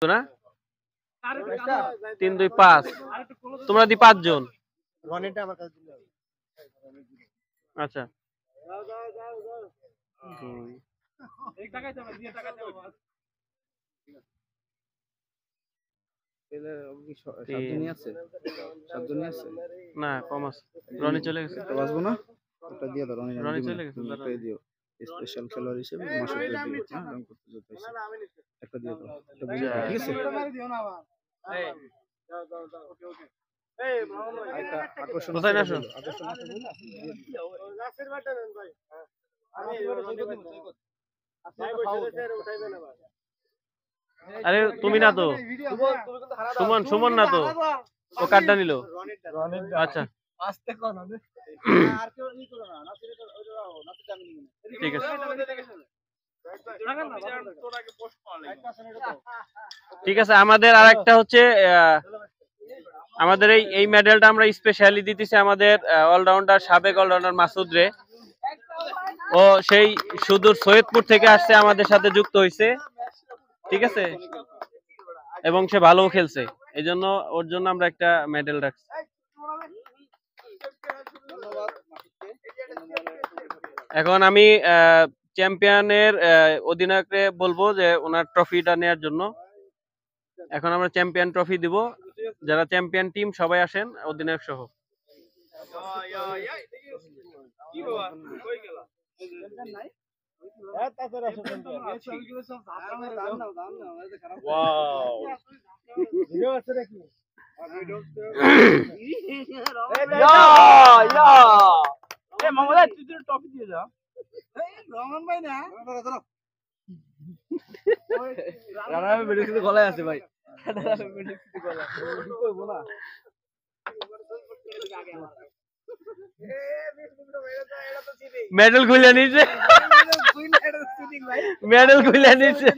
না 3 2 5 তোমরা দি 5 জন রনিটা আমার কাছে দিলে হবে। আচ্ছা এক টাকায় যাবে দিয়ে টাকা দাও বাস এলে কি সাতজনই আছে সাতজনই আছে না কম আছে রনি চলে গেছে তো বাসবো না ওটা দিয়ে দাও রনি চলে গেছে ওটাই দিও স্পেশাল খেলোয়াড় হিসেবে মাসুদ দিও হ্যাঁ রং করতে যেতে একটা দিয়ে দাও এটা বুঝে ঠিক আছে দিও না আবার এই যাও যাও যাও ওকে ওকে এই ব্রাউন ভাই একটা আকর্ষণ কোথায় আসো আকর্ষণ আছে বলে লাস্টের বাটন নেন ভাই আমি ভাই বসে স্যার উঠাইবে না ভাই আরে তুমি না তো সুমন সুমন না তো ও কার্ডটা নিল আচ্ছা আস্তে কর না আর কেউ ই করো না নাসির ওই নাসির আমি নিব ঠিক আছে ঠিক আছে আমাদের আরেকটা হচ্ছে আমাদের এই মেডেলটা আমরা স্পেশালি দিতেছি আমাদের অলরাউন্ডার সাবেক অলরাউন্ডার মাসুদ রে ও সেই সুদূর সৈয়দপুর থেকে আসছে আমাদের সাথে যুক্ত হয়েছে ঠিক আছে এবং সে ভালোও খেলছে এইজন্য ওর জন্য আমরা একটা মেডেল রাখছি এখন আমি চ্যাম্পিয়নের অধিনায়ককে বলবো যে ওনার ট্রফিটা নেওয়ার জন্য এখন আমরা চ্যাম্পিয়ন ট্রফি দিব যারা চ্যাম্পিয়ন টিম সবাই আসেন অধিনায়ক সহ টপি দিয়ে যা রহমান ভাই না রানা বেড়ে কিন্তু গলায় আছে ভাই মেডেল খুলে নিচ্ছে মেডেল খুলে নিচ্ছে